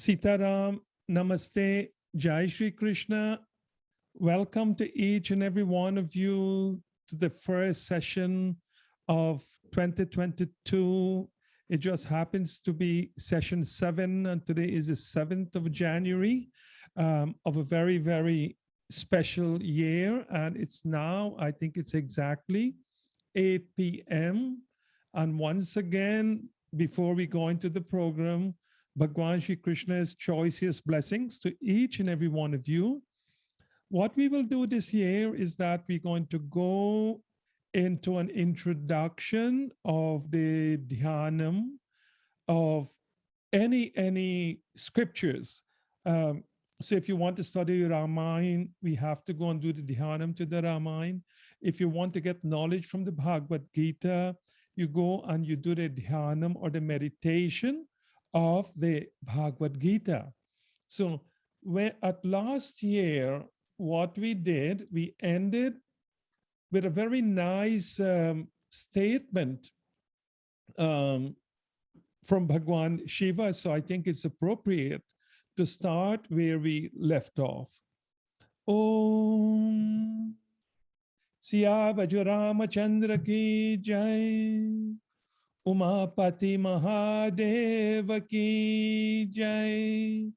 Sitaram, Namaste, Jai Shri Krishna. Welcome to each and every one of you to the first session of 2022. It just happens to be session 7, and today is the 7th of January of a very, very special year. And it's now, I think it's exactly 8 p.m. And once again, before we go into the program, Bhagwan Shri Krishna's choicest blessings to each and every one of you. What we will do this year is that we're going to go into an introduction of the dhyanam of any scriptures. So if you want to study Ramayana, we have to go and do the dhyanam to the Ramayana. If you want to get knowledge from the Bhagavad Gita, you go and you do the dhyanam or the meditation of the Bhagavad Gita. So at last year, what we did, we ended with a very nice statement from Bhagwan Shiva. So I think it's appropriate to start where we left off. Om Siya Bajurama Chandra Ki Jai, Umapati Mahadeva Ki Jai,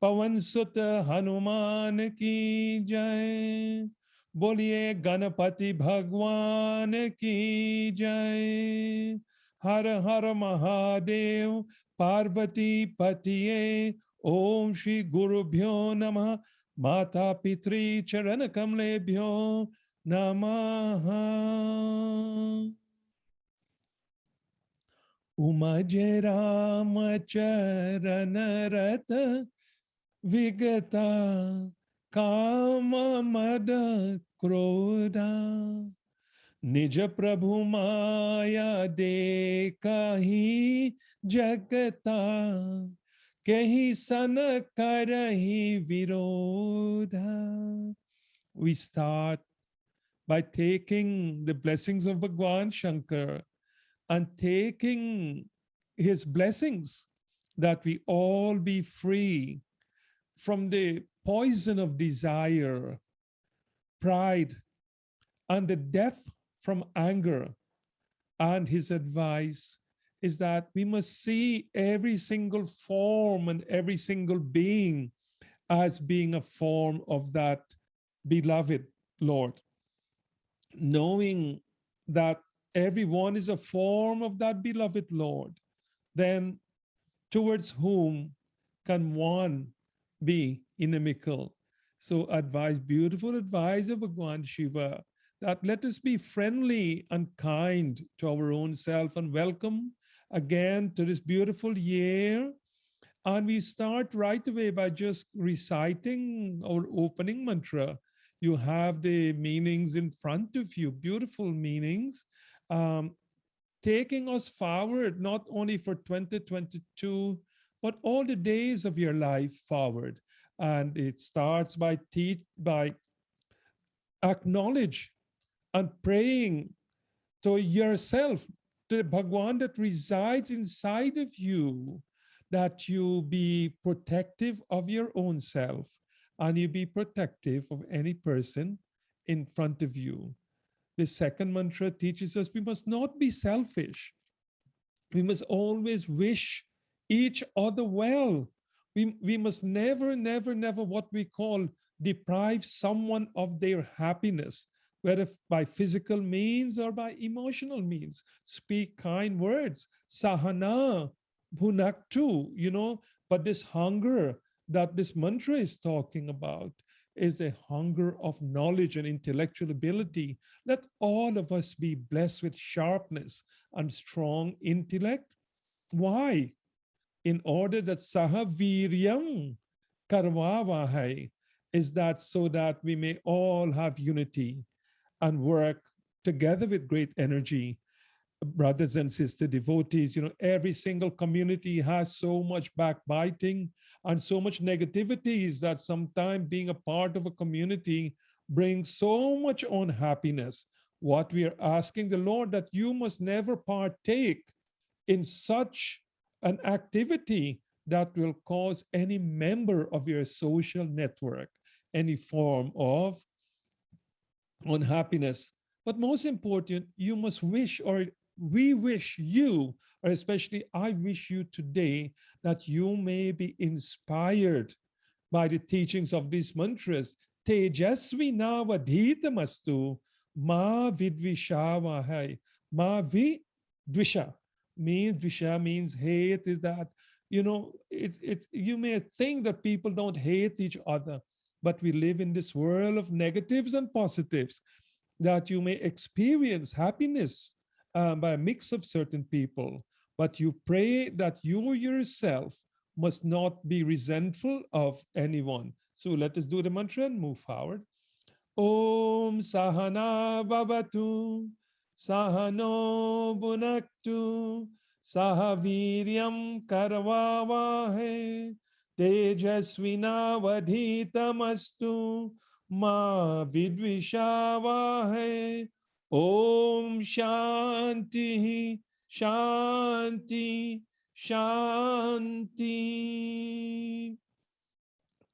Pavan Sutta Hanuman Ki Jai, Boliye Ganapati Bhagwan Ki Jai, Har Har Mahadev Parvati Patiye, Om Shri Guru Bhyo Namah, Mata Pitri Charana Kamlebhyo Namaha. Umaje Rama Charana Rata Vigata Kama Mada Krodha Nija Prabhu Maya Dekahi Jagata Kehi Sana Karahi Virodha. We start by taking the blessings of Bhagwan Shankar and taking his blessings that we all be free from the poison of desire, pride, and the death from anger. And his advice is that we must see every single form and every single being as being a form of that beloved Lord. Knowing that everyone is a form of that beloved Lord, then towards whom can one be inimical? So beautiful advice of Bhagwan Shiva, that let us be friendly and kind to our own self, and welcome again to this beautiful year. And we start right away by just reciting our opening mantra. You have the meanings in front of you, beautiful meanings, taking us forward, not only for 2022, but all the days of your life forward. And it starts by acknowledge and praying to yourself, to the Bhagwan that resides inside of you, that you be protective of your own self and you be protective of any person in front of you. The second mantra teaches us we must not be selfish. We must always wish each other well. We must never, never, never what we call deprive someone of their happiness, whether by physical means or by emotional means. Speak kind words. Sahana, bhunaktu, but this hunger that this mantra is talking about is a hunger of knowledge and intellectual ability. Let all of us be blessed with sharpness and strong intellect. Why? In order that saha viryam karvavahai, is that so that we may all have unity and work together with great energy. Brothers and sister devotees, every single community has so much backbiting and so much negativities that sometimes being a part of a community brings so much unhappiness. What we are asking the Lord, that you must never partake in such an activity that will cause any member of your social network any form of unhappiness. But most important, you must wish, or we wish you, or especially I wish you today, that you may be inspired by the teachings of these mantras. Tejasvi navadhitamastu ma vidvishavahai. Ma vidvisha means, dvisha means hate, is that, it's you may think that people don't hate each other, but we live in this world of negatives and positives, that you may experience happiness by a mix of certain people. But you pray that you yourself must not be resentful of anyone. So let us do the mantra and move forward. Om Sahana Bhavatu, Sahano Bunaktu, Sahaviryam Karavavahe, Tejasvinavadhitamastu, Ma Vidvishavahe. Om Shanti, Shanti, Shanti.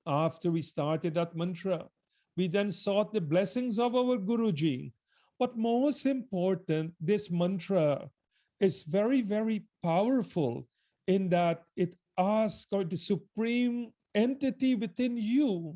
After we started that mantra, we then sought the blessings of our Guruji. But most important, this mantra is very, very powerful in that it asks, or the supreme entity within you,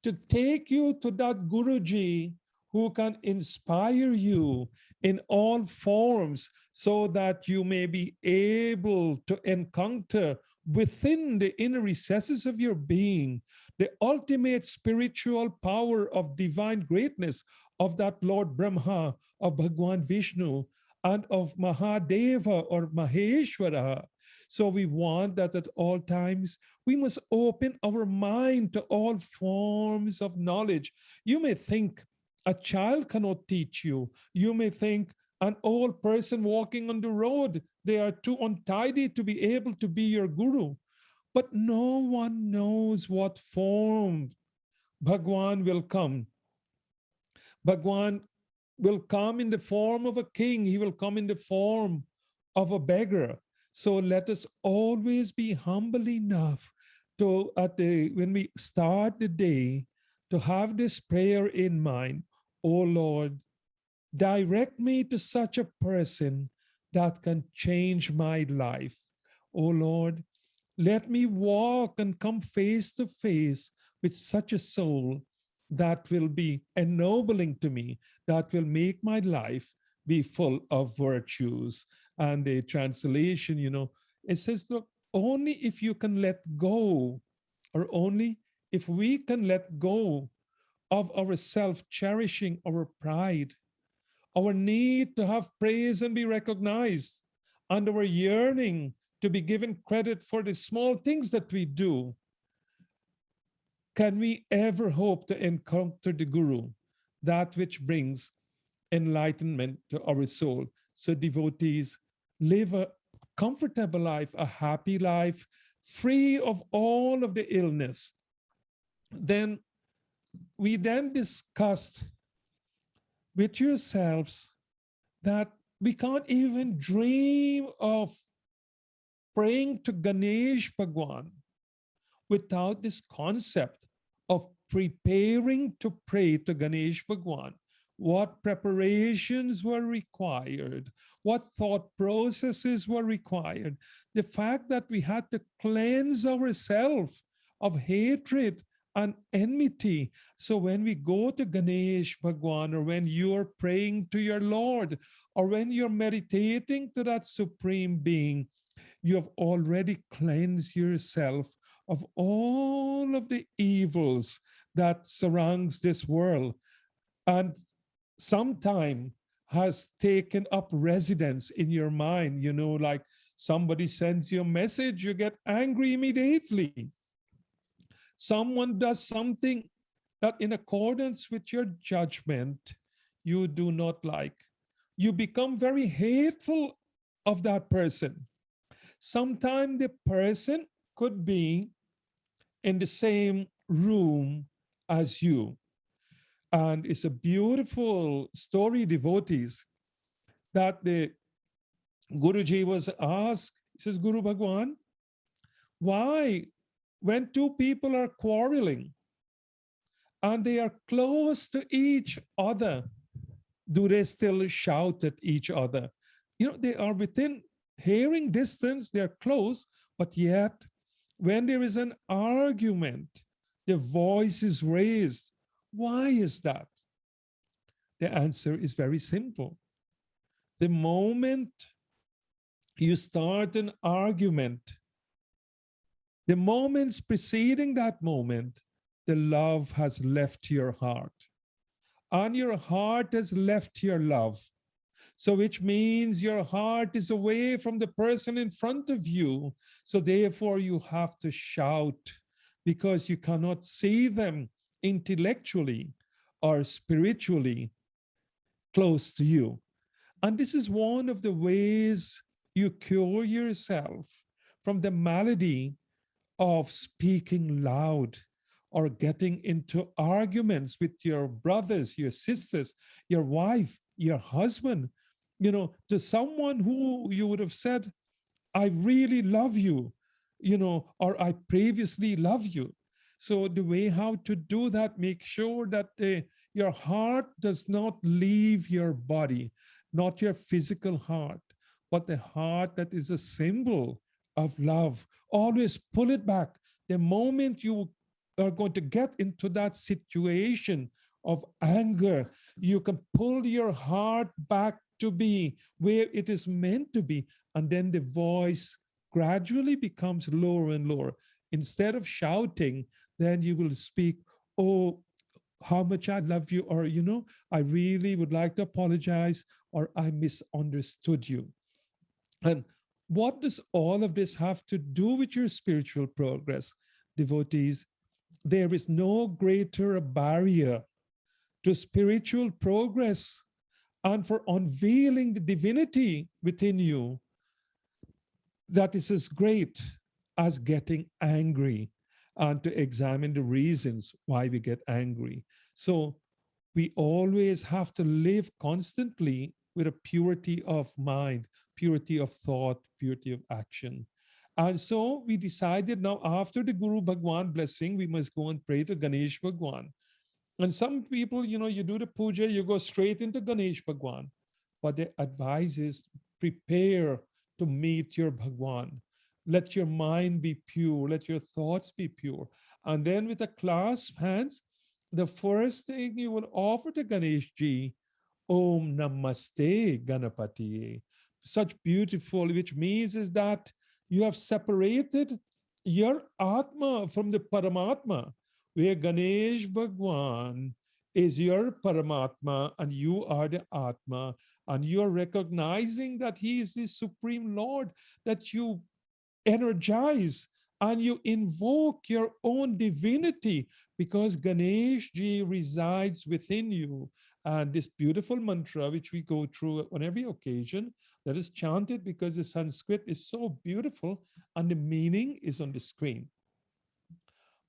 to take you to that Guruji who can inspire you in all forms, so that you may be able to encounter within the inner recesses of your being the ultimate spiritual power of divine greatness of that Lord Brahma, of Bhagwan Vishnu, and of Mahadeva or Maheshwara. So we want that at all times we must open our mind to all forms of knowledge. You may think a child cannot teach you. You may think an old person walking on the road, they are too untidy to be able to be your guru. But no one knows what form Bhagwan will come. Bhagwan will come in the form of a king. He will come in the form of a beggar. So let us always be humble enough to, when we start the day, to have this prayer in mind. Oh Lord, direct me to such a person that can change my life. Oh Lord, let me walk and come face to face with such a soul that will be ennobling to me, that will make my life be full of virtues. And the translation, it says, look, only if you can let go, or only if we can let go of our self cherishing, our pride, our need to have praise and be recognized, and our yearning to be given credit for the small things that we do, can we ever hope to encounter the Guru, that which brings enlightenment to our soul? So, devotees, live a comfortable life, a happy life, free of all of the illness. Then we then discussed with yourselves that we can't even dream of praying to Ganesh Bhagwan without this concept of preparing to pray to Ganesh Bhagwan. What preparations were required? What thought processes were required? The fact that we had to cleanse ourselves of hatred and enmity. So when we go to Ganesh Bhagwan, or when you're praying to your Lord, or when you're meditating to that Supreme Being, you have already cleansed yourself of all of the evils that surrounds this world, and sometime has taken up residence in your mind. Like somebody sends you a message, you get angry immediately. Someone does something that in accordance with your judgment you do not like. You become very hateful of that person. Sometimes the person could be in the same room as you. And it's a beautiful story, devotees, that the Guruji was asked, he says, Guru Bhagwan, Why? When two people are quarreling and they are close to each other, do they still shout at each other? They are within hearing distance, they're close, but yet when there is an argument, the voice is raised. Why is that? The answer is very simple. The moment you start an argument, the moments preceding that moment, the love has left your heart. And your heart has left your love. So, which means your heart is away from the person in front of you. So, therefore, you have to shout because you cannot see them intellectually or spiritually close to you. And this is one of the ways you cure yourself from the malady of speaking loud or getting into arguments with your brothers, your sisters, your wife, your husband, to someone who you would have said, I really love you, or I previously love you. So the way how to do that, make sure that your heart does not leave your body, not your physical heart, but the heart that is a symbol of love. Always pull it back. The moment you are going to get into that situation of anger, you can pull your heart back to be where it is meant to be. And then the voice gradually becomes lower and lower. Instead of shouting, then you will speak, oh, how much I love you, or, I really would like to apologize, or I misunderstood you. And what does all of this have to do with your spiritual progress, devotees? There is no greater barrier to spiritual progress and for unveiling the divinity within you that is as great as getting angry and to examine the reasons why we get angry. So we always have to live constantly with a purity of mind, purity of thought, purity of action. And so we decided now after the Guru Bhagwan blessing, we must go and pray to Ganesh Bhagwan. And some people, you do the puja, you go straight into Ganesh Bhagwan. But the advice is prepare to meet your Bhagwan. Let your mind be pure, let your thoughts be pure. And then with the clasped hands, the first thing you will offer to Ganesh ji, Om Namaste Ganapati. Such beautiful, which means is that you have separated your Atma from the Paramatma, where Ganesh Bhagwan is your Paramatma and you are the Atma, and you are recognizing that he is the Supreme Lord, that you energize and you invoke your own divinity because Ganesh ji resides within you. And this beautiful mantra, which we go through on every occasion, that is chanted because the Sanskrit is so beautiful and the meaning is on the screen.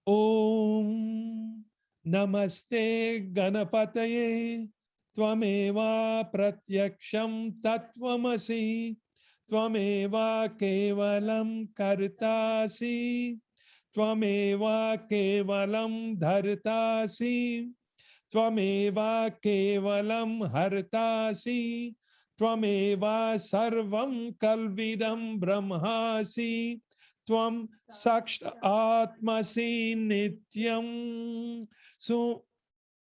Om Namaste Ganapataye Tvameva Pratyaksham Tatvamasi Tvameva Kevalam Kartasi Tvameva Kevalam Dhartasi Tvameva Kevalam Hartasi Tvameva Sarvam Kalvidam Brahmasi Tvam Saksh Atmasi Nityam. So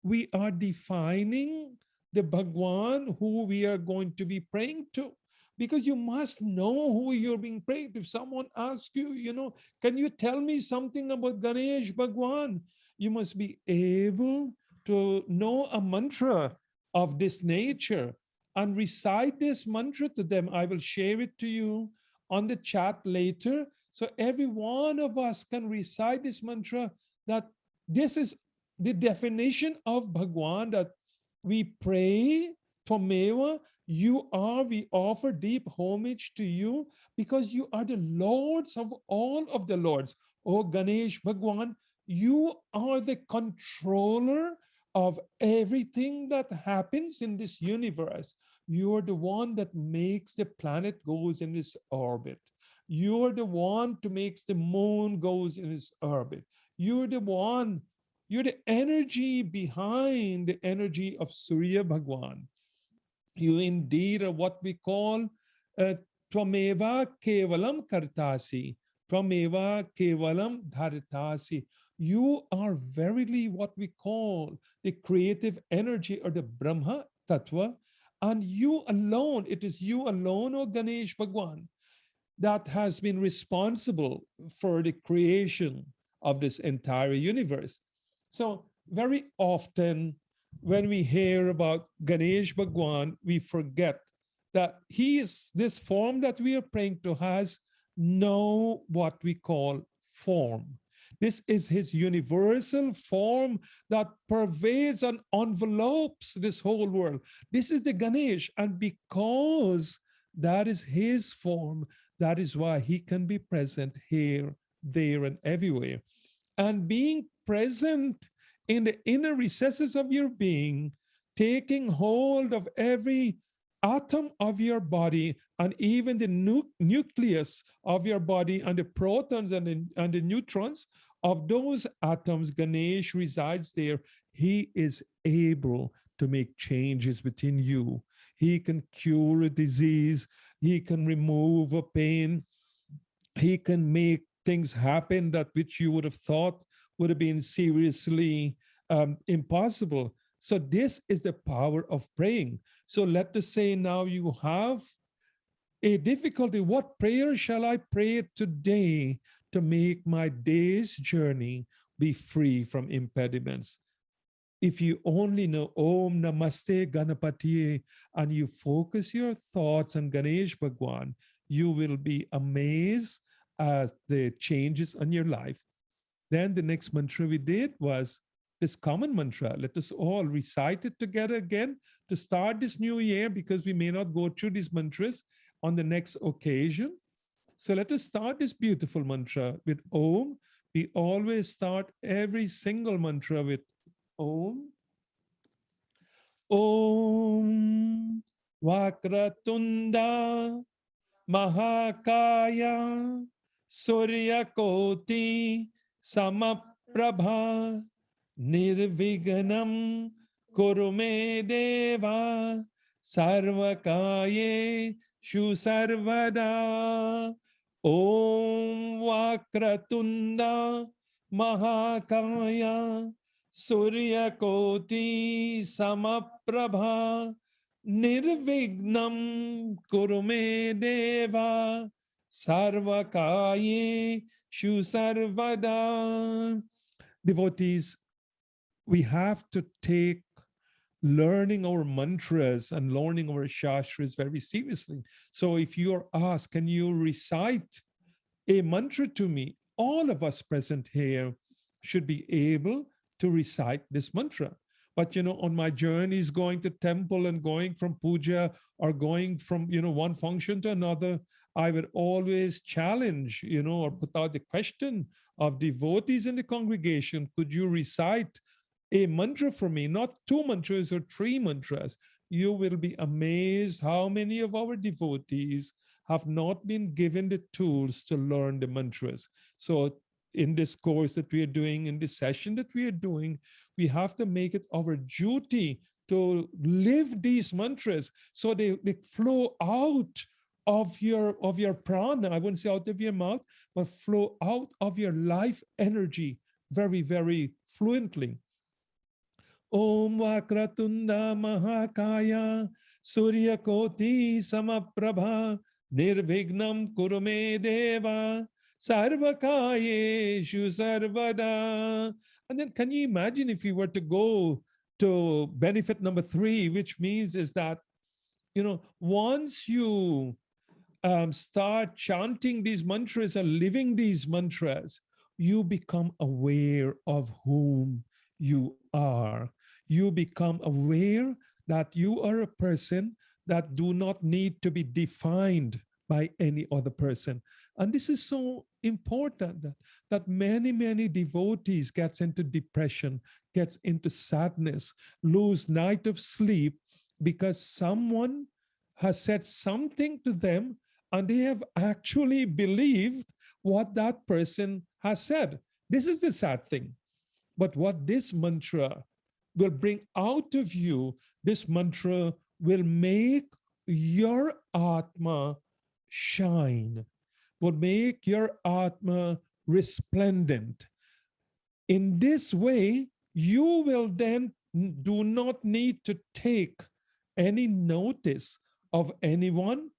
we are defining the Bhagwan who we are going to be praying to. Because you must know who you're being praying to. If someone asks you, can you tell me something about Ganesh Bhagwan? You must be able to know a mantra of this nature and recite this mantra to them. I will share it to you on the chat later. So every one of us can recite this mantra, that this is the definition of Bhagwan, that we pray, Tvameva, we offer deep homage to you because you are the lords of all of the lords. Oh Ganesh Bhagwan, you are the controller of everything that happens in this universe. You are the one that makes the planet goes in its orbit. You're the one to makes the moon goes in its orbit. You're the one, you're the energy behind the energy of Surya Bhagwan. You indeed are what we call uh, Twameva Kevalam Kartasi, Twameva Kevalam Dharitasi. You are verily what we call the creative energy or the Brahma Tattva, and you alone, it is you alone, O Ganesh Bhagwan, that has been responsible for the creation of this entire universe. So, very often when we hear about Ganesh Bhagwan, we forget that he is this form that we are praying to has no what we call form. This is his universal form that pervades and envelopes this whole world. This is the Ganesh. And because that is his form, that is why he can be present here, there, and everywhere. And being present in the inner recesses of your being, taking hold of every atom of your body and even the nucleus of your body and the protons and the neutrons of those atoms, Ganesh resides there. He is able to make changes within you. He can cure a disease. He can remove a pain. He can make things happen that which you would have thought would have been seriously impossible. So this is the power of praying. So let us say now you have a difficulty. What prayer shall I pray today to make my day's journey be free from impediments? If you only know Om Namaste Ganapatiye and you focus your thoughts on Ganesh Bhagwan, you will be amazed at the changes on your life. Then the next mantra we did was this common mantra. Let us all recite it together again to start this new year, because we may not go through these mantras on the next occasion. So let us start this beautiful mantra with Om. We always start every single mantra with Om. Om Vakratunda Mahakaya Suryakoti Samaprabha Nirvignam Kurume Deva Sarvakaye Shu Sarvada. Om Vakratunda Mahakaya Suryakoti Samaprabha Nirvignam Kurume Deva Sarvakaye Shu Sarvada. Devotees, we have to take learning our mantras and learning our shastras very seriously. So if you're asked, can you recite a mantra to me? All of us present here should be able to recite this mantra. But on my journeys going to temple and going from puja or going from one function to another, I would always challenge or put out the question of devotees in the congregation, could you recite a mantra for me, not two mantras or three mantras? You will be amazed how many of our devotees have not been given the tools to learn the mantras. So in this course that we are doing, in this session that we are doing, we have to make it our duty to live these mantras so they flow out of your prana. I wouldn't say out of your mouth, but flow out of your life energy very, very fluently. Om Vakratunda Mahakaya Suryakoti Samaprabha Nirvignam Kurume Deva Sarvakayeshu Sarvada. And then can you imagine if we were to go to benefit number 3, which means is that, once you start chanting these mantras and living these mantras, you become aware of whom you are. You become aware that you are a person that do not need to be defined by any other person. And this is so important that many, many devotees gets into depression, gets into sadness, lose night of sleep because someone has said something to them and they have actually believed what that person has said. This is the sad thing. But what this mantra will bring out of you, this mantra will make your Atma shine, will make your Atma resplendent. In this way, you will then do not need to take any notice of anyone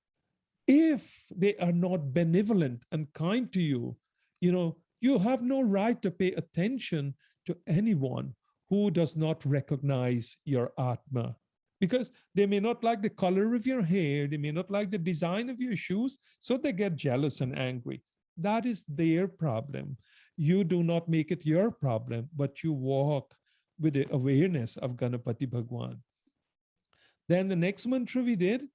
if they are not benevolent and kind to you. You have no right to pay attention to anyone who does not recognize your Atma. Because they may not like the color of your hair, they may not like the design of your shoes, so they get jealous and angry. That is their problem. You do not make it your problem, but you walk with the awareness of Ganapati Bhagwan. Then the next mantra we did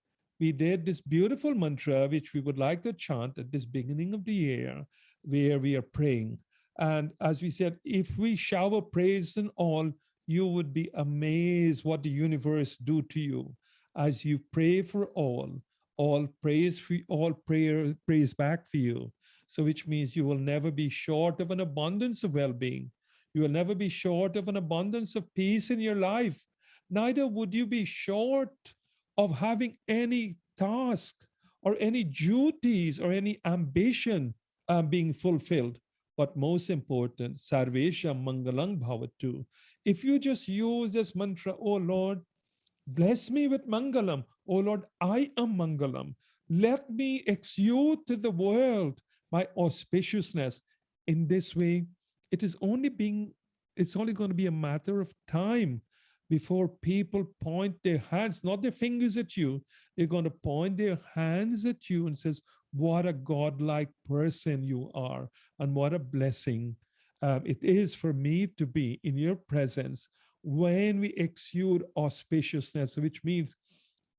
this beautiful mantra, which we would like to chant at this beginning of the year, where we are praying. And as we said, if we shower praise and all, you would be amazed what the universe do to you as you pray for all praise for all praise back for you. So which means you will never be short of an abundance of well-being. You will never be short of an abundance of peace in your life. Neither would you be short of having any task or any duties or any ambition being fulfilled. But most important, Sarvesha Mangalang Bhavatu. If you just use this mantra, oh Lord, bless me with Mangalam. Oh Lord, I am Mangalam. Let me exude to the world my auspiciousness. In this way, it's only going to be a matter of time before people point their hands, not their fingers at you. They're going to point their hands at you and says, what a godlike person you are, and what a blessing it is for me to be in your presence when we exude auspiciousness, which means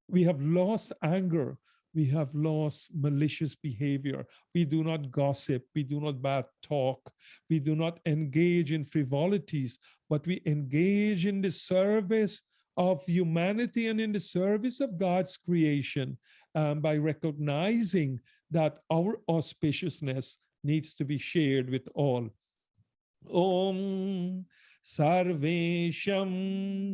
we have lost anger, we have lost malicious behavior. We do not gossip, we do not bad talk, we do not engage in frivolities, but we engage in the service of humanity and in the service of God's creation by recognizing that our auspiciousness needs to be shared with all. Om Sarvesham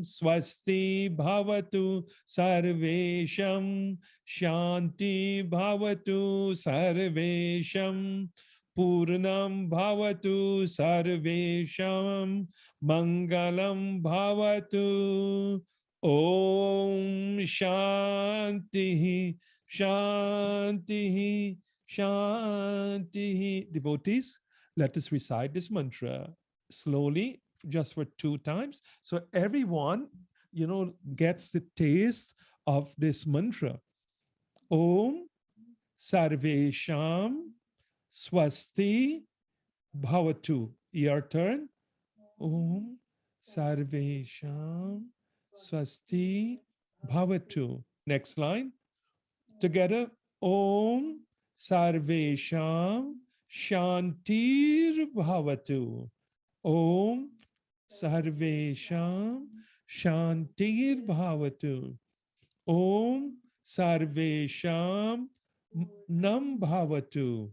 Swasti Bhavatu Sarvesham Shanti Bhavatu Sarvesham Purnam Bhavatu Sarvesham Mangalam Bhavatu. Om Shanti Shanti Shanti. Devotees, let us recite this mantra slowly, just for 2 times. So everyone, gets the taste of this mantra. Om Sarvesham Swasti Bhavatu. Your turn. Om Sarvesham Swasti Bhavatu. Next line. Together. Om Sarvesham Shantir Bhavatu. Om Sarvesham Shantir Bhavatu. Om Sarvesham Nam Bhavatu.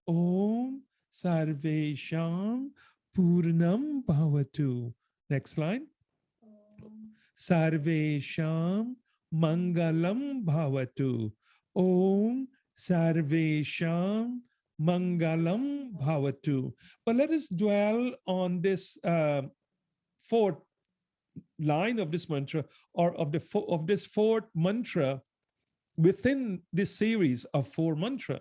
Om Sarvesham Purnam Bhavatu. Next line. Sarvesham Mangalam Bhavatu. Om Sarvesham Mangalam Bhavatu. But let us dwell on this 4th line of this mantra, or of this 4th mantra within this series of 4 mantra.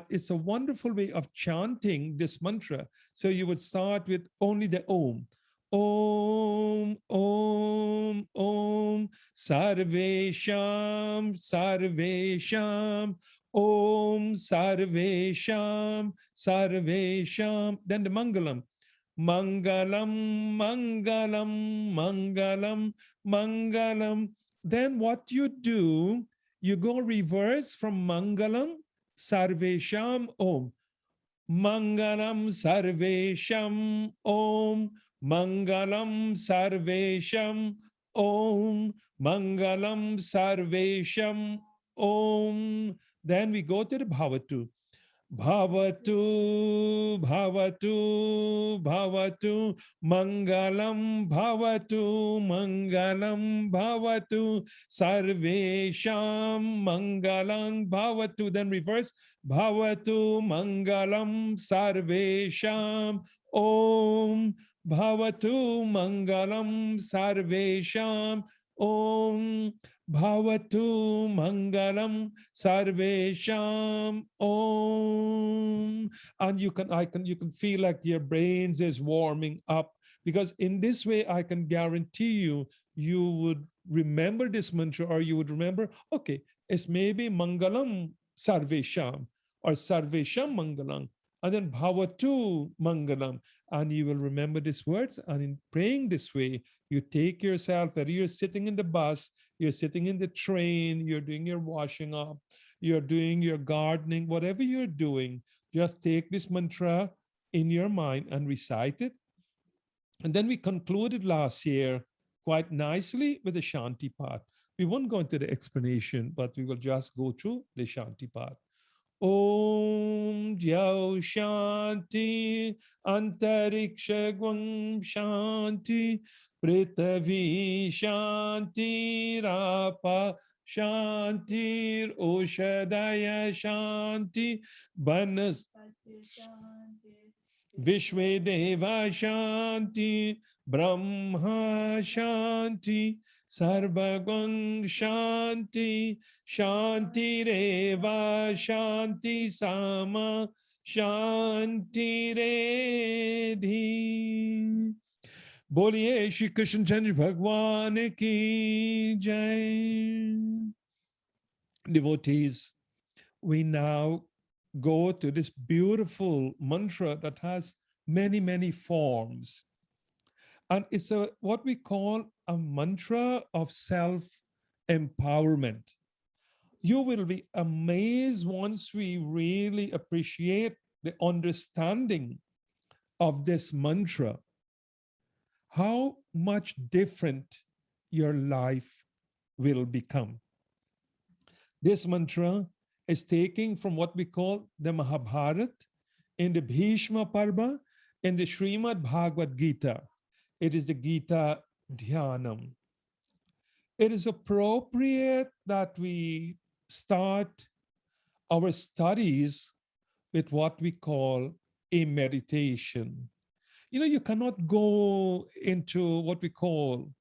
It's a wonderful way of chanting this mantra. So you would start with only the Om. Om, Om, Om, Sarvesham, Sarvesham, Om, Sarvesham, Sarvesham. Then the Mangalam. Mangalam, Mangalam, Mangalam, Mangalam. Then what you do, you go reverse from Mangalam, Sarvesham, Om. Mangalam, Sarvesham, Om. Mangalam, Sarvesham, Om. Mangalam, Sarvesham, Om. Then we go to the Bhavatu. Bhavatu, Bhavatu, Bhavatu, Mangalam, Bhavatu, Mangalam, Bhavatu, Sarvesham, Mangalam, Bhavatu. Then reverse, Bhavatu, Mangalam, Sarvesham, Om, Bhavatu, Mangalam, Sarvesham, Om. Bhavatu Mangalam Sarvesham Om. And you can feel like your brains is warming up, because in this way I can guarantee you, you would remember this mantra, or you would remember, okay, it's maybe Mangalam Sarvesham or Sarvesham Mangalam, and then Bhavatu Mangalam. And you will remember these words. And in praying this way, you take yourself, whether you're sitting in the bus, you're sitting in the train, you're doing your washing up, you're doing your gardening, whatever you're doing, just take this mantra in your mind and recite it. And then we concluded last year quite nicely with the Shanti part. We won't go into the explanation, but we will just go through the Shanti part. Om Jyau Shanti Antariksha Gwam Shanti Prithvi Shanti Rapa Shanti Oshadaya Shanti Banas Vishvedeva Shanti Brahma Shanti Sarvagam Shanti Shanti Reva Shanti Sama Shanti Redhi. Boliye Shri Krishna Chandra Bhagwan ki jai. Devotees, we now go to this beautiful mantra that has many, many forms. And it's what we call a mantra of self-empowerment. You will be amazed once we really appreciate the understanding of this mantra, how much different your life will become. This mantra is taken from what we call the Mahabharata, in the Bhishma Parva, in the Srimad Bhagavad Gita. It is the Gita Dhyanam. It is appropriate that we start our studies with what we call a meditation. You know, you cannot go into what we call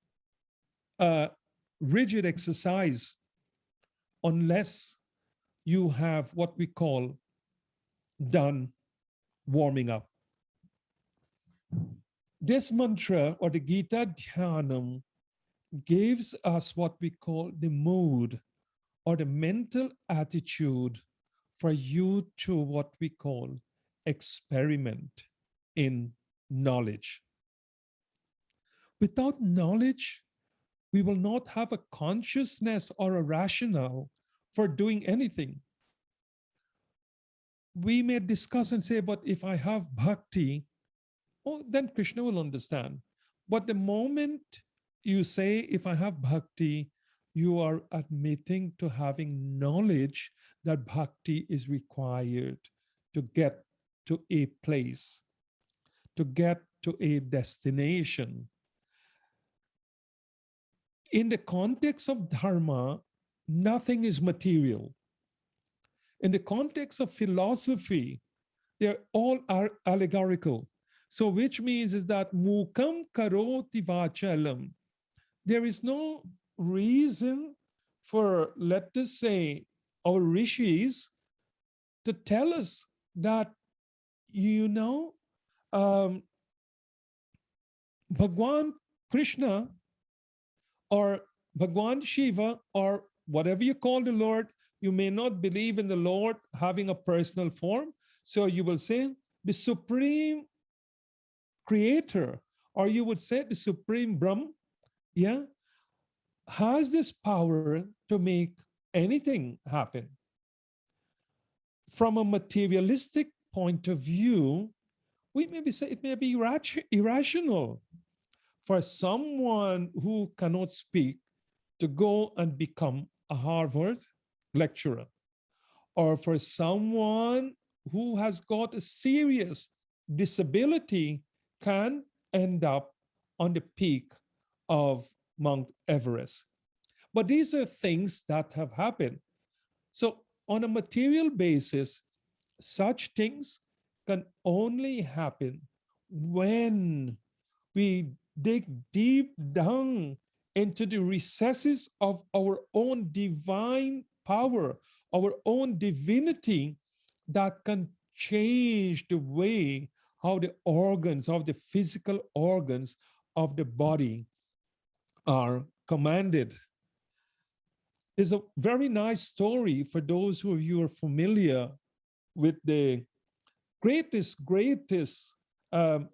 a rigid exercise unless you have what we call done warming up. This mantra, or the Gita Dhyanam, gives us what we call the mood or the mental attitude for you to what we call experiment in knowledge. Without knowledge, we will not have a consciousness or a rationale for doing anything. We may discuss and say, but if I have bhakti, oh, then Krishna will understand. But the moment you say, if I have bhakti, you are admitting to having knowledge that bhakti is required to get to a place, to get to a destination. In the context of dharma, nothing is material. In the context of philosophy, they're all allegorical. So which means is that mukam karoti vachalam. There is no reason for, let us say, our rishis to tell us that, you know, Bhagwan Krishna or Bhagwan Shiva or whatever you call the Lord, you may not believe in the Lord having a personal form. So you will say the supreme creator, or you would say the supreme Brahm, yeah, has this power to make anything happen. From a materialistic point of view, we maybe say it may be irrational for someone who cannot speak to go and become a Harvard lecturer, or for someone who has got a serious disability can end up on the peak of Mount Everest. But these are things that have happened. So, on a material basis, such things can only happen when we dig deep down into the recesses of our own divine power, our own divinity that can change the way how the organs, of the physical organs of the body are commanded. There's a very nice story for those who of you are familiar with the greatest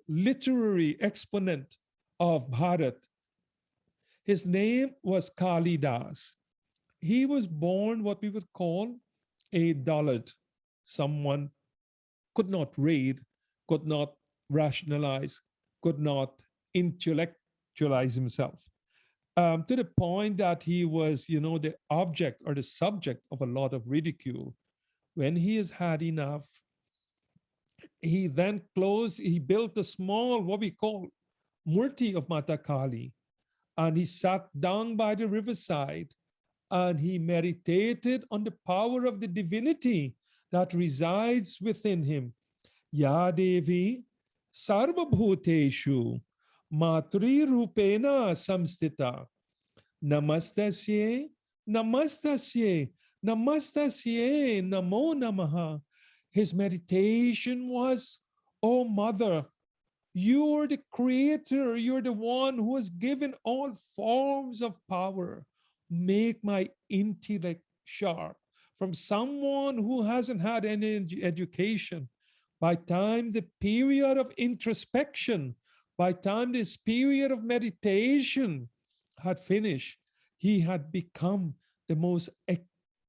literary exponent of Bharat. His name was Kali Das. He was born what we would call a Dalit, someone could not read, could not rationalize, could not intellectualize himself. To the point that he was, the object or the subject of a lot of ridicule. When he has had enough, he built a small, what we call, murti of Mata Kali, and he sat down by the riverside and he meditated on the power of the divinity that resides within him. Ya Devi Sarvabhuteshu Matri Rupena Samstita Namastasye Namastasye Namastasye Namo Namaha. His meditation was, oh Mother, you're the creator, you're the one who has given all forms of power. Make my intellect sharp. From someone who hasn't had any education, by time the period of introspection, by time this period of meditation had finished, he had become the most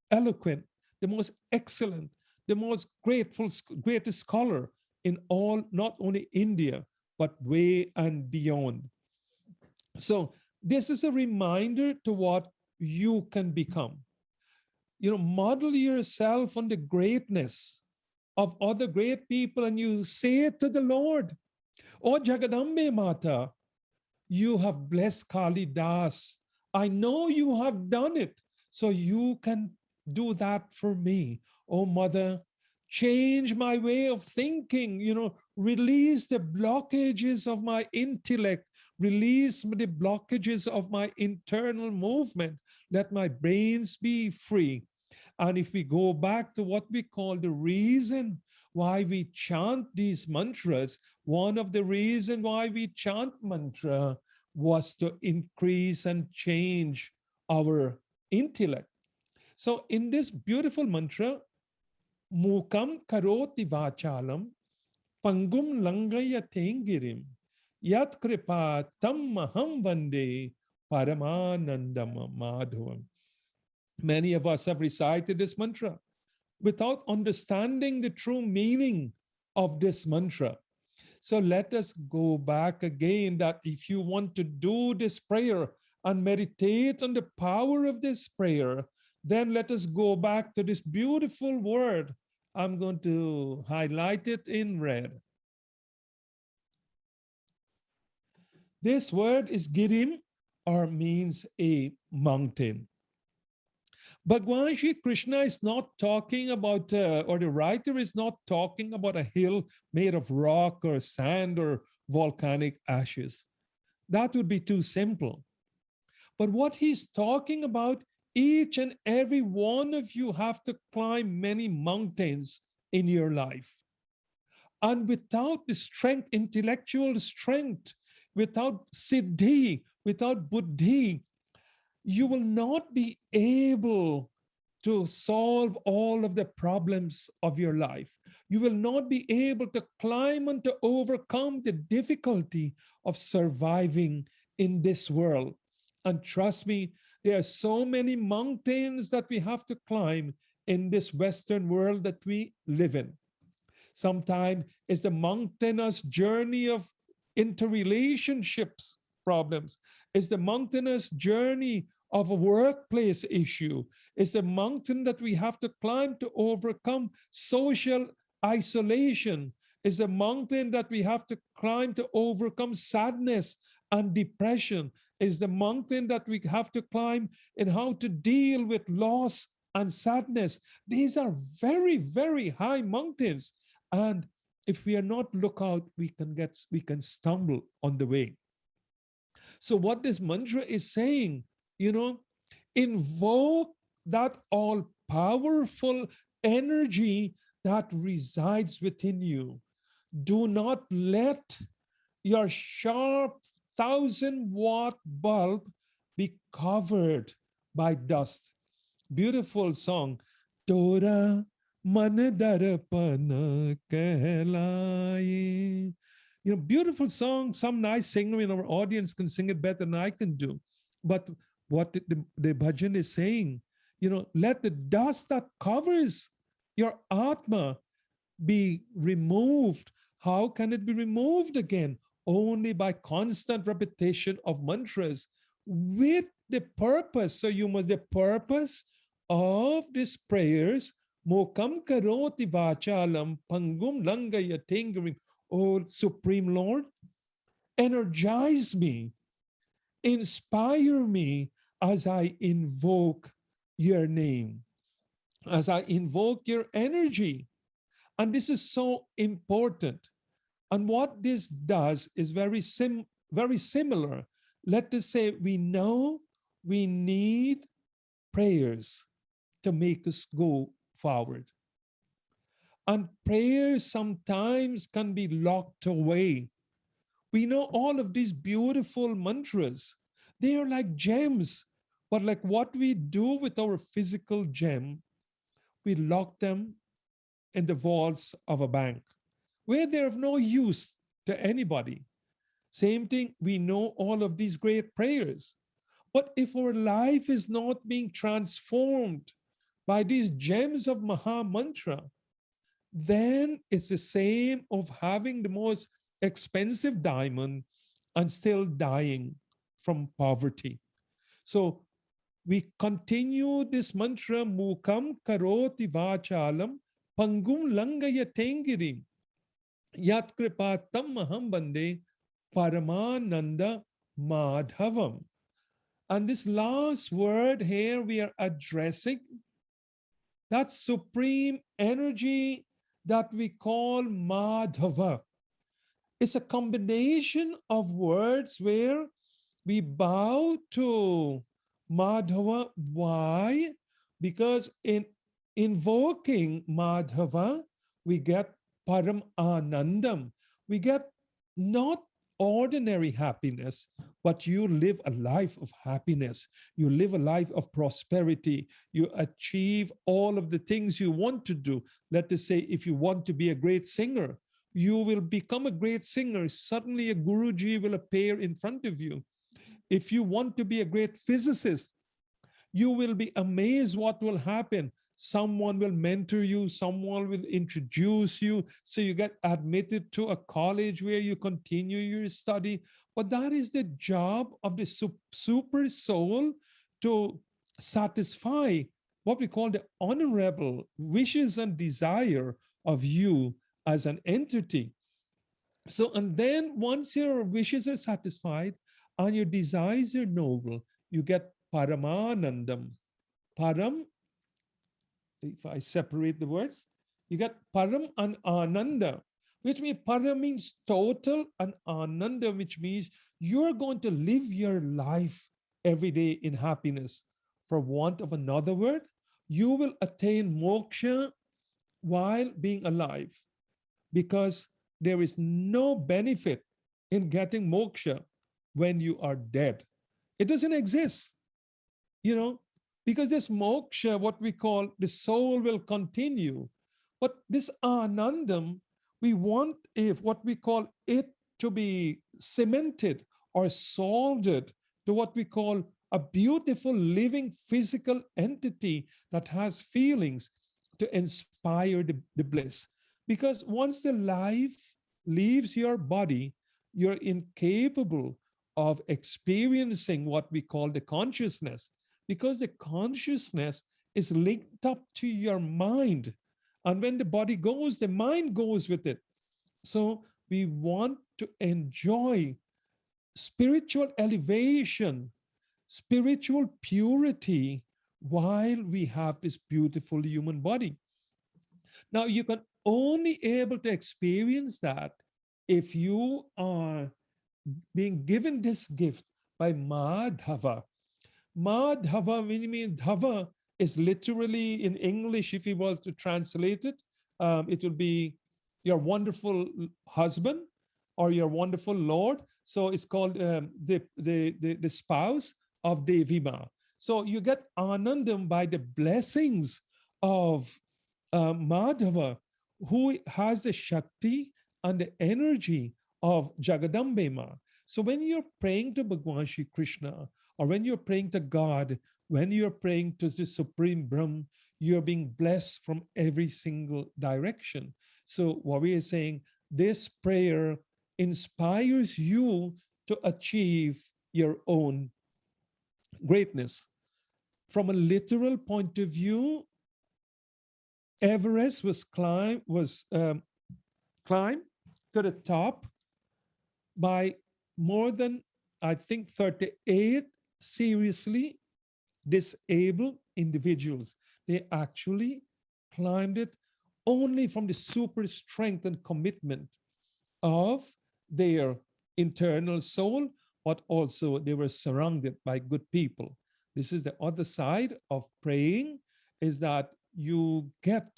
eloquent, the most excellent, the most greatest scholar in all, not only India, but way and beyond. So this is a reminder to what you can become. Model yourself on the greatness of other great people, and you say it to the Lord. Oh Jagadambe Mata, you have blessed Kali Das. I know you have done it, so you can do that for me. Oh Mother, change my way of thinking, release the blockages of my intellect, release the blockages of my internal movement. Let my brains be free. And if we go back to what we call the reason why we chant these mantras, one of the reasons why we chant mantra was to increase and change our intellect. So in this beautiful mantra, Mukam karoti vachalam, pangum langaya tengirim, yat kripa tam maham vande paramanandam madhavam. Many of us have recited this mantra without understanding the true meaning of this mantra. So let us go back again, that if you want to do this prayer and meditate on the power of this prayer, then let us go back to this beautiful word. I'm going to highlight it in red. This word is Girim, or means a mountain. Bhagwan Shri Krishna is not talking about, or the writer is not talking about a hill made of rock or sand or volcanic ashes. That would be too simple. But what he's talking about, each and every one of you have to climb many mountains in your life. And without the strength, intellectual strength, without siddhi, without buddhi, you will not be able to solve all of the problems of your life. You will not be able to climb and to overcome the difficulty of surviving in this world. And trust me, there are so many mountains that we have to climb in this Western world that we live in. Sometimes it's the mountainous journey of interrelationships problems. It's the mountainous journey of a workplace issue. It's the mountain that we have to climb to overcome social isolation. It's the mountain that we have to climb to overcome sadness and depression. It's the mountain that we have to climb in how to deal with loss and sadness. These are very, very high mountains. And if we are not look out, we can stumble on the way. So what this mantra is saying, you know, invoke that all powerful energy that resides within you. Do not let your sharp 1,000-watt bulb be covered by dust. Beautiful song. Tora man darpana kehlaye. You know, beautiful song. Some nice singer in our audience can sing it better than I can do. But what the bhajan is saying, you know, let the dust that covers your atma be removed. How can it be removed again? Only by constant repetition of mantras with the purpose. So you must, the purpose of these prayers, mokam karoti vachalam pangum langaya tengarim. Oh, Supreme Lord, energize me, inspire me as I invoke your name, as I invoke your energy. And this is so important. And what this does is very similar. Let us say we know we need prayers to make us go forward. And prayers sometimes can be locked away. We know all of these beautiful mantras. They are like gems, but like what we do with our physical gem, we lock them in the vaults of a bank where they're of no use to anybody. Same thing, we know all of these great prayers. But if our life is not being transformed by these gems of Maha Mantra, then it's the same of having the most expensive diamond and still dying from poverty. So we continue this mantra, Mukam Karoti Vachalam, Pangum Langaya Tengirim, Yat Kripatam Maham Bande, Paramananda Madhavam. And this last word here we are addressing that supreme energy that we call Madhava. It's a combination of words where we bow to Madhava. Why? Because in invoking Madhava, we get Param Anandam. We get not ordinary happiness, but you live a life of happiness. You live a life of prosperity. You achieve all of the things you want to do. Let us say, if you want to be a great singer, you will become a great singer. Suddenly a Guruji will appear in front of you. If you want to be a great physicist, you will be amazed what will happen. Someone will mentor you, someone will introduce you, so you get admitted to a college where you continue your study. But that is the job of the super soul, to satisfy what we call the honorable wishes and desire of you as an entity. So, and then once your wishes are satisfied and your desires are noble, you get Paramanandam. Param, if I separate the words, you get Param and Ananda, which means Param means total, and Ananda, which means you're going to live your life every day in happiness. For want of another word, you will attain moksha while being alive, because there is no benefit in getting moksha when you are dead. It doesn't exist, you know, because this moksha, what we call the soul, will continue. But this anandam, we want what we call it to be cemented or soldered to what we call a beautiful living physical entity that has feelings to inspire the bliss. Because once the life leaves your body, you're incapable of experiencing what we call the consciousness. because the consciousness is linked up to your mind. And when the body goes, the mind goes with it. So we want to enjoy spiritual elevation, spiritual purity while we have this beautiful human body. Now, you can only able to experience that if you are being given this gift by Madhava. Madhava, meaning Dhava, is literally in English, if he was to translate it, it would be your wonderful husband or your wonderful Lord. So it's called the spouse of Devi. So you get anandam by the blessings of Madhava, who has the Shakti and the energy of Jagadambe Ma. So when you're praying to Bhagwan Shri Krishna, or when you're praying to God, when you're praying to the Supreme Brahm, you're being blessed from every single direction. So what we are saying, this prayer inspires you to achieve your own greatness. From a literal point of view, Everest was climbed to the top by more than, I think, 38 seriously disabled individuals. They actually climbed it only from the super strength and commitment of their internal soul, but also they were surrounded by good people. This is the other side of praying, is that you get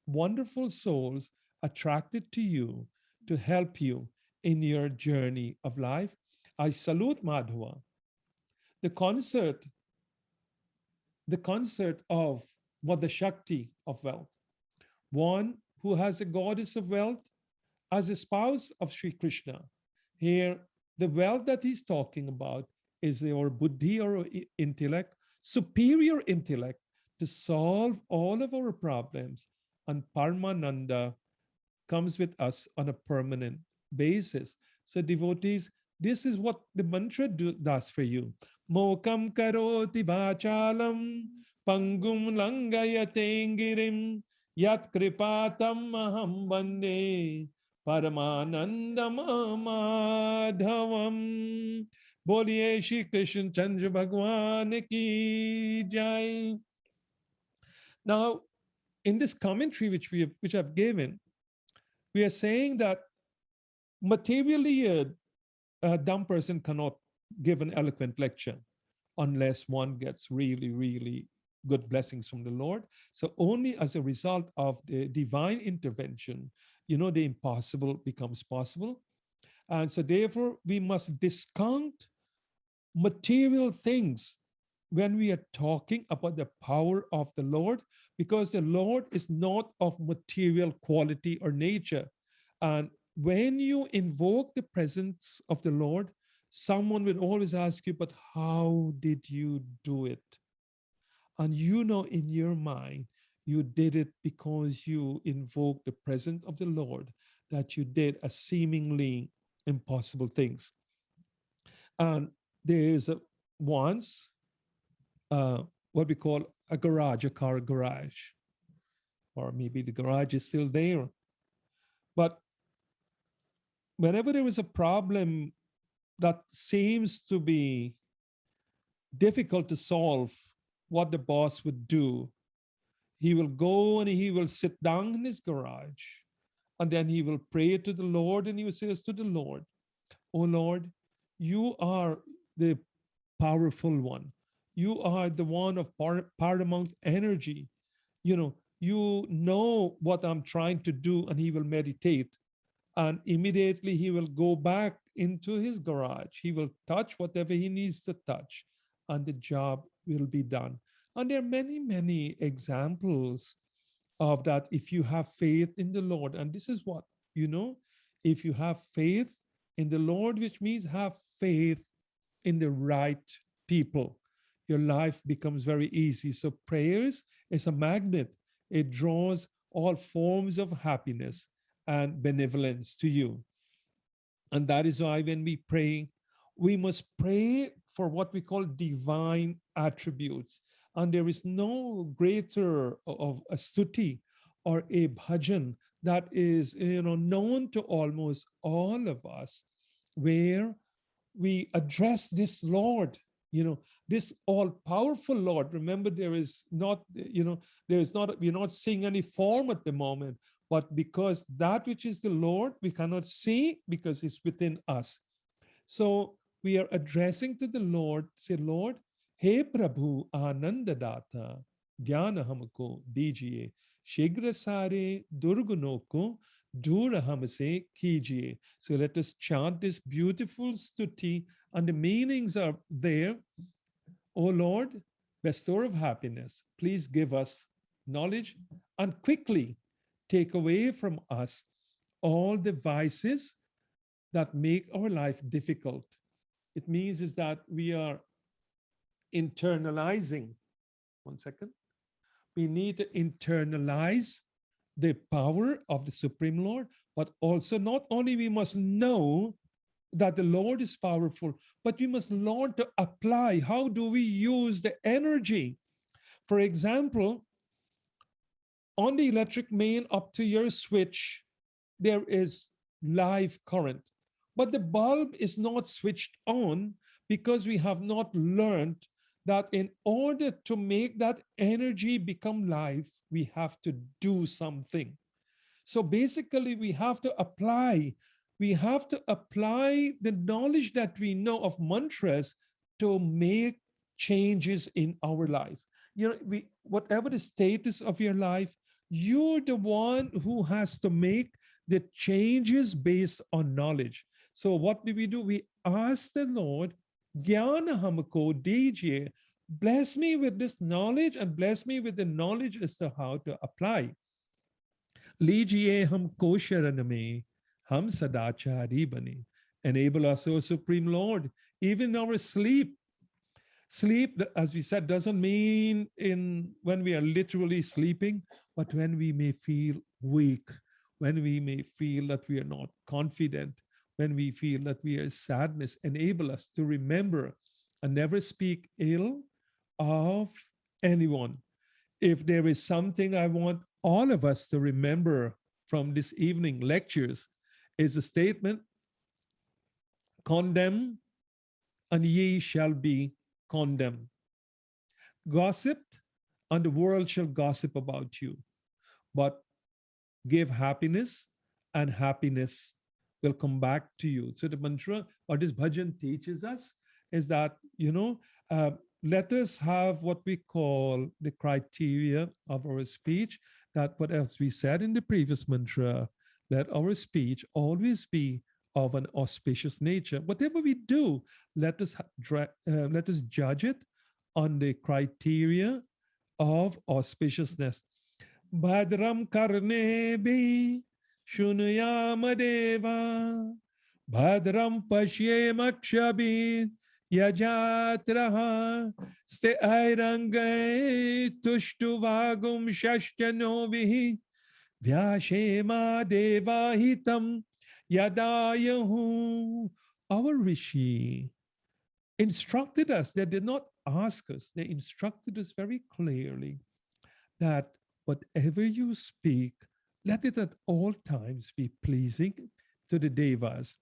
wonderful souls attracted to you to help you in your journey of life. I salute Madhava. The concert, the concert of what the Shakti of wealth, one who has the goddess of wealth as a spouse of Sri Krishna. Here, the wealth that he's talking about is our buddhi or intellect, superior intellect to solve all of our problems. And Paramananda comes with us on a permanent basis. So devotees, this is what the mantra does for you. Mokam karoti vachalam pangum langayate girim yat kripatam aham bande paramanandam madhavam. Boliye Shri Krishna Chandra Bhagwan ki jai. Now, in this commentary which I've given, we are saying that materially a dumb person cannot give an eloquent lecture unless one gets really, really good blessings from the Lord. So only as a result of the divine intervention, the impossible becomes possible. And so therefore, we must discount material things when we are talking about the power of the Lord, because the Lord is not of material quality or nature. And when you invoke the presence of the Lord, someone will always ask you, but how did you do it? And in your mind, you did it because you invoked the presence of the Lord, that you did a seemingly impossible things. And there is once what we call a garage, a car garage, or maybe the garage is still there. But whenever there is a problem that seems to be difficult to solve, what the boss would do, he will go and he will sit down in his garage, and then he will pray to the Lord, and he will say to the Lord, "Oh Lord, you are the powerful one. You are the one of paramount energy. You know what I'm trying to do," and he will meditate. And immediately he will go back into his garage. He will touch whatever he needs to touch, and the job will be done. And there are many, many examples of that if you have faith in the Lord. And this is what, if you have faith in the Lord, which means have faith in the right people, your life becomes very easy. So prayers is a magnet. It draws all forms of happiness and benevolence to you. And that is why when we pray, we must pray for what we call divine attributes. And there is no greater of a stuti or a bhajan that is, known to almost all of us, where we address this Lord, this all powerful Lord. Remember, there is not, we're not seeing any form at the moment, but because that which is the Lord, we cannot see because it's within us. So we are addressing to the Lord, say, Lord, He Prabhu Anandadata, Jnana Hamko Dijiye, Shigra Sare Durguno ko Dura Hamase Kijiye. So let us chant this beautiful stuti, and the meanings are there. O Lord, bestower of happiness, please give us knowledge and quickly take away from us all the vices that make our life difficult. It means is that we are internalizing. One second. We need to internalize the power of the Supreme Lord, but also not only we must know that the Lord is powerful, but we must learn to apply. How do we use the energy? For example, on the electric main up to your switch, there is live current, but the bulb is not switched on because we have not learned that in order to make that energy become live, we have to do something. So basically, we have to apply. We have to apply the knowledge that we know of mantras to make changes in our life. Whatever the status of your life, you're the one who has to make the changes based on knowledge. So what do? We ask the Lord, Jnana Hamko Dijiye, bless me with this knowledge and bless me with the knowledge as to how to apply. Lijiye humko sharan mein, hum sadachari bane. Enable us, O Supreme Lord, even our sleep. Sleep, as we said, doesn't mean in when we are literally sleeping, but when we may feel weak, when we may feel that we are not confident, when we feel that we are sadness. Enable us to remember and never speak ill of anyone. If there is something I want all of us to remember from this evening lectures, is a statement, condemn and ye shall be condemned. Gossiped and the world shall gossip about you. But give happiness and happiness will come back to you. So the mantra, what this bhajan teaches us is that, let us have what we call the criteria of our speech, that what else we said in the previous mantra, let our speech always be of an auspicious nature. Whatever we do, let us judge it on the criteria of auspiciousness. Bhadram karne bhi shunuyama deva, bhadram pashyem akshabhi yajatraha, ste airangai tushtuvagum shashtanovihi, vyashema deva hitam yadayahu. Our Rishi instructed us. They did not ask us. They instructed us very clearly that whatever you speak, let it at all times be pleasing to the devas.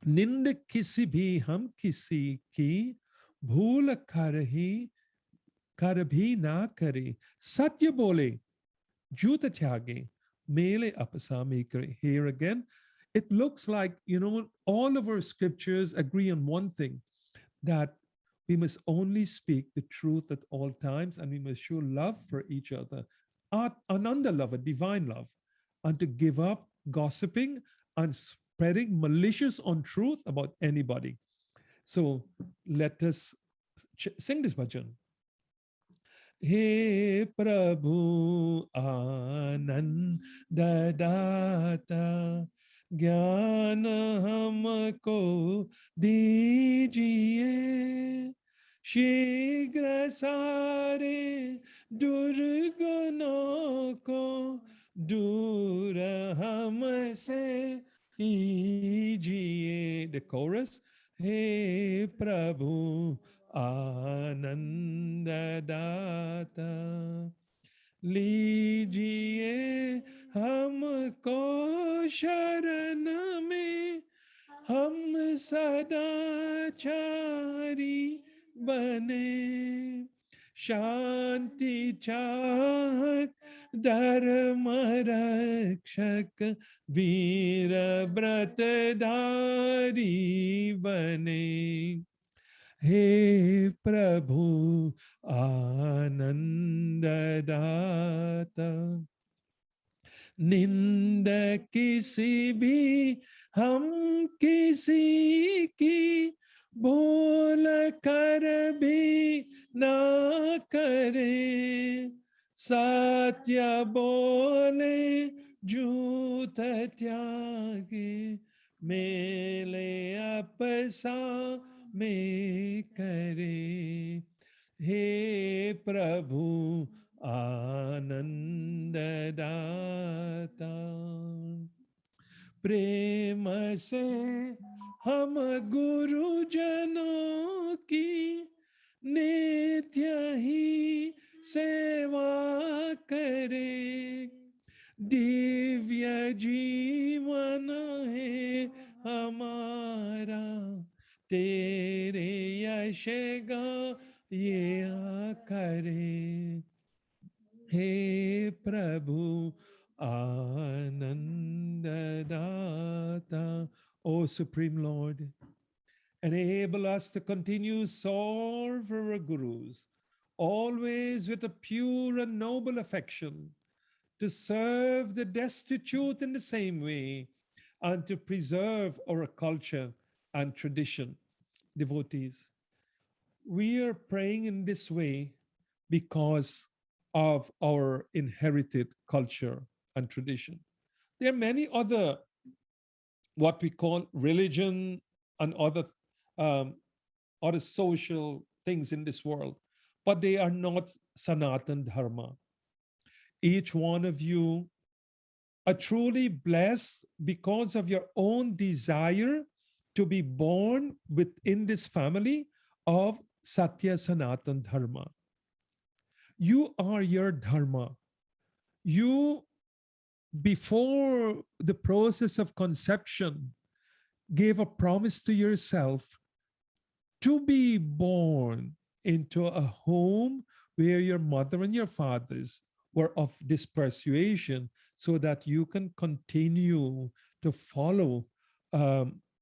Nind kisi bhi hum kisi ki bhool karhi karabhi na kare. Satya bole, juta tyage, mele apasame kare. Here again, it looks like, all of our scriptures agree on one thing, that we must only speak the truth at all times, and we must show love for each other. Ananda love, a divine love, and to give up gossiping and spreading malicious untruth about anybody. So let us sing this bhajan. He Prabhu Ananda Data, ज्ञान हमको दीजिए, शीघ्र सारे दुर्गुणों को दूर हमसे कीजिए. The chorus. हे प्रभु आनंद दाता, लीजिए हमको शरण में, हम सदाचारी बने। शांति चाहक धर्म रक्षक, वीर व्रतधारी बने। हे प्रभु आनंद दाता, निंद किसी भी हम किसी की बोल कर भी ना करें। सत्य बोले झूठ त्यागे, मेले अपसा में करे। हे प्रभु आनंद दाता, प्रेम से हम गुरुजनों की नित्य ही सेवा करें। दिव्य जीवन है हमारा, तेरे यश ये करे। हे प्रभु आनंद दाता, O Supreme Lord, enable us to continue serve our gurus, always with a pure and noble affection, to serve the destitute in the same way, and to preserve our culture and tradition. Devotees, we are praying in this way because of our inherited culture and tradition. There are many other, what we call religion and um, other social things in this world, but they are not Sanatan Dharma. Each one of you are truly blessed because of your own desire to be born within this family of Satya Sanatan Dharma. You are your dharma. You, before the process of conception, gave a promise to yourself to be born into a home where your mother and your fathers were of this persuasion, so that you can continue to follow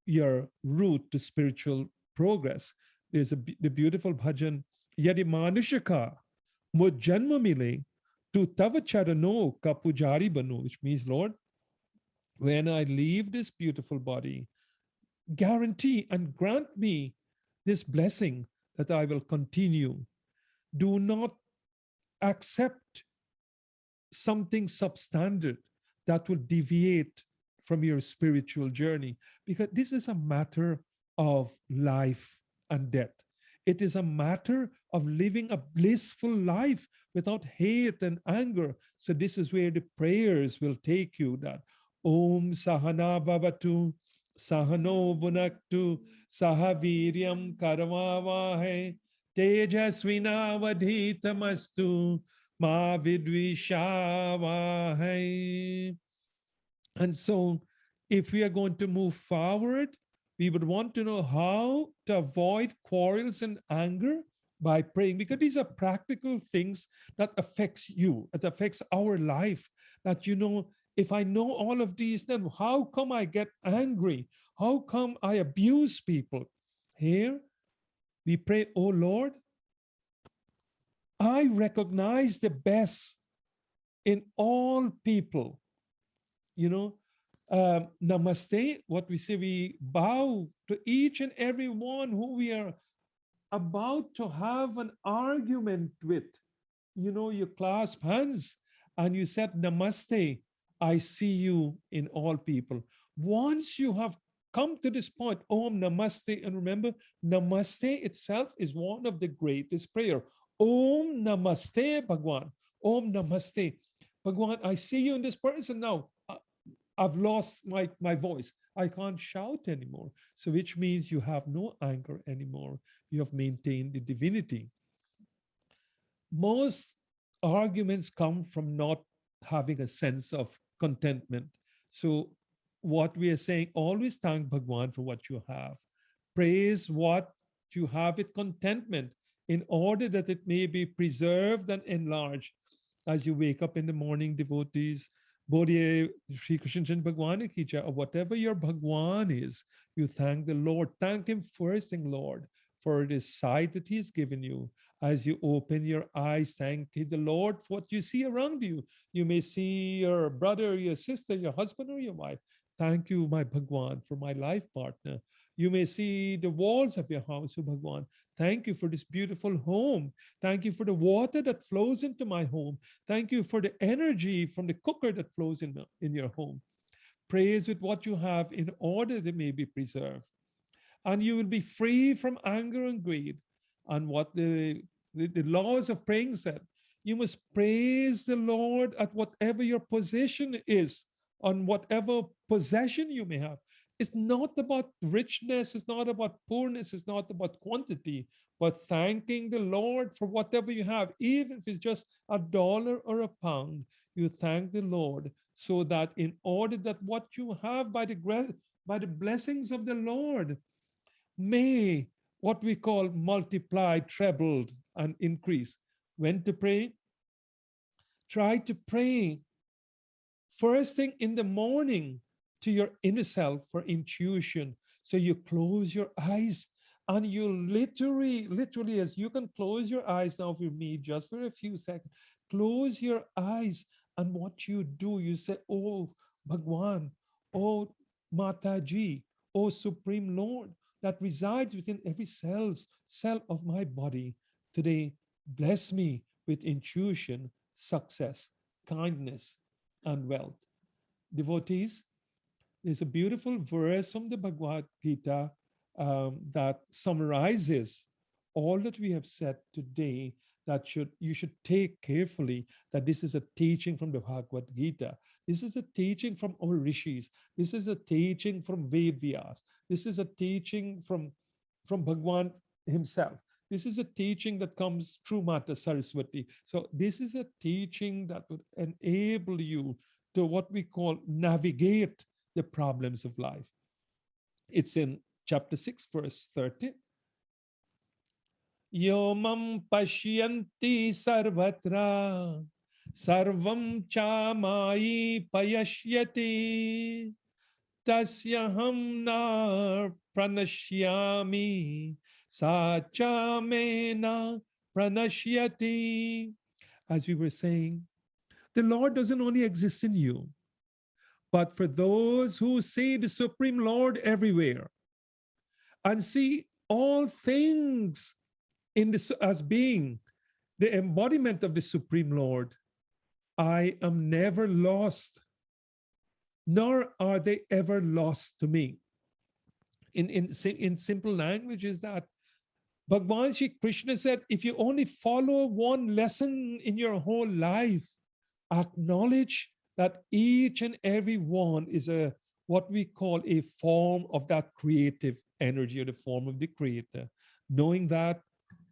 your route to spiritual progress. There's the beautiful bhajan, Yadi Manushaka Mujanma Mile to Tava Charano Ka Pujari Banu, which means, Lord, when I leave this beautiful body, guarantee and grant me this blessing that I will continue. Do not accept something substandard that will deviate from your spiritual journey, because this is a matter of life and death. It is a matter of living a blissful life without hate and anger. So this is where the prayers will take you, that Om Sahana Bhavatu, Sahano Bunaktu, Sahaviryam Karamavahe, Tejasvinavadhitamastu, Ma Vidvishavahai. And so, if we are going to move forward, we would want to know how to avoid quarrels and anger by praying, because these are practical things that affects you, it affects our life. That, you know, if I know all of these, then how come I get angry? How come I abuse people? Here we pray, oh Lord, I recognize the best in all people. You know, namaste, what we say, we bow to each and every one who we are about to have an argument with. You know, you clasp hands and you said, Namaste, I see you in all people. Once you have come to this point, Om Namaste, and remember, Namaste itself is one of the greatest prayer. Om Namaste, Bhagwan. Om Namaste. Bhagwan, I see you in this person now. I've lost my voice. I can't shout anymore. So, which means you have no anger anymore. You have maintained the divinity. Most arguments come from not having a sense of contentment. So, what we are saying, always thank Bhagwan for what you have. Praise what you have with contentment in order that it may be preserved and enlarged. As you wake up in the morning, devotees, Bodhiye Sri Krishna Chandra Bhagwan ki jai, or whatever your Bhagwan is, you thank the Lord. Thank Him first thing, Lord, for this sight that He's given you. As you open your eyes, thank the Lord for what you see around you. You may see your brother, your sister, your husband, or your wife. Thank you, my Bhagwan, for my life partner. You may see the walls of your house, oh Bhagwan. Thank you for this beautiful home. Thank you for the water that flows into my home. Thank you for the energy from the cooker that flows in your home. Praise with what you have in order that may be preserved. And you will be free from anger and greed. And what the laws of praying said, you must praise the Lord at whatever your position is, on whatever possession you may have. It's not about richness, it's not about poorness, it's not about quantity, but thanking the Lord for whatever you have, even if it's just $1 or a pound. You thank the Lord so that in order that what you have by the blessings of the Lord may what we call multiply, trebled, and increase. When to pray? Try to pray first thing in the morning to your inner self for intuition. So you close your eyes and you literally, as you can close your eyes now for me, just for a few seconds, close your eyes. And what you do, you say, oh, Bhagwan, oh, Mataji, oh, Supreme Lord, that resides within every cell of my body. Today, bless me with intuition, success, kindness, and wealth. Devotees, there's a beautiful verse from the Bhagavad Gita that summarizes all that we have said today, that you should take carefully, that this is a teaching from the Bhagavad Gita. This is a teaching from our rishis. This is a teaching from Ved Vyas. This is a teaching from Bhagwan himself. This is a teaching that comes through Mata Saraswati. So this is a teaching that would enable you to what we call navigate the problems of life. It's in chapter 6, verse 30. Yo mam pashyanti sarvatra sarvam chamai payashyati tasyaham nar pranashyami sachamena pranashyati. As we were saying, the Lord doesn't only exist in you, but for those who see the Supreme Lord everywhere and see all things in this as being the embodiment of the Supreme Lord, I am never lost, nor are they ever lost to me. In simple language is that Bhagwan Shri Krishna said, if you only follow one lesson in your whole life, acknowledge that each and every one is a what we call a form of that creative energy, or the form of the creator. Knowing that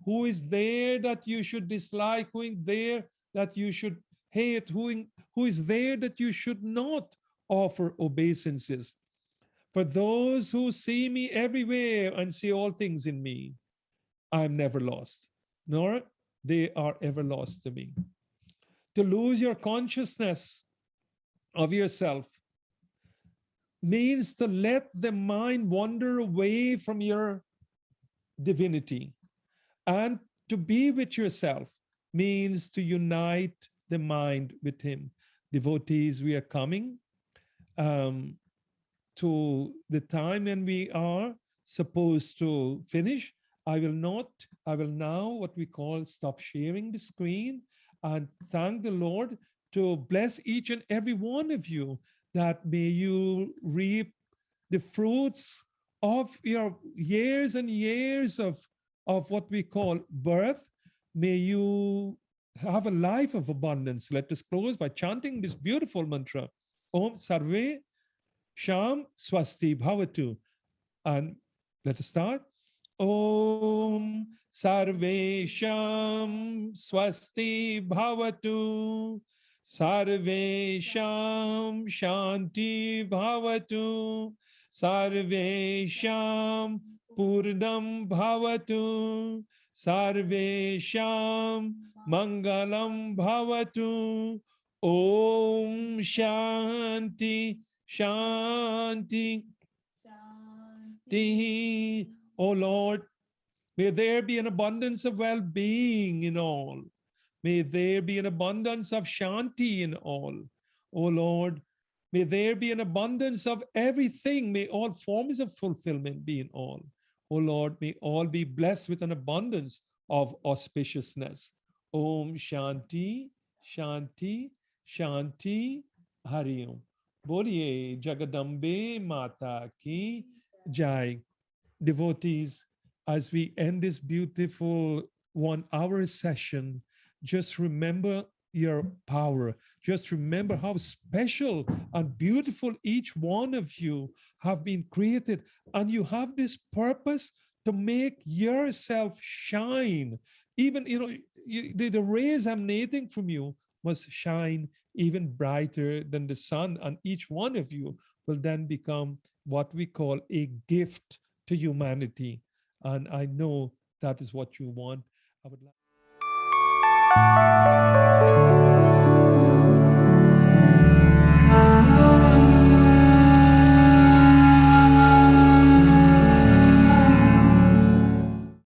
who is there that you should dislike, who is there that you should hate, who is there that you should not offer obeisances. For those who see me everywhere and see all things in me, I'm never lost, nor they are ever lost to me. To lose your consciousness of yourself means to let the mind wander away from your divinity. And to be with yourself means to unite the mind with Him. Devotees, we are coming to the time when we are supposed to finish. I will now what we call stop sharing the screen and thank the Lord to bless each and every one of you, that may you reap the fruits of your years and years of what we call birth. May you have a life of abundance. Let us close by chanting this beautiful mantra. Om Sarve Sham Swasti Bhavatu. And let us start. Om Sarvesham Swasti Bhavatu. Sarvesham Shanti Bhavatu. Sarvesham Purnam Bhavatu. Sarvesham Mangalam Bhavatu. Om Shanti Shanti. O Lord, may there be an abundance of well-being in all. May there be an abundance of shanti in all. O Lord, may there be an abundance of everything. May all forms of fulfillment be in all. O Lord, may all be blessed with an abundance of auspiciousness. Om Shanti, Shanti, Shanti, Hari Om. Boliye Jagadambe Mata Ki Jai. Devotees, as we end this beautiful 1 hour session, just remember your power. Just remember how special and beautiful each one of you have been created. And you have this purpose to make yourself shine. Even, the rays emanating from you must shine even brighter than the sun. And each one of you will then become what we call a gift to humanity. And I know that is what you want. I would like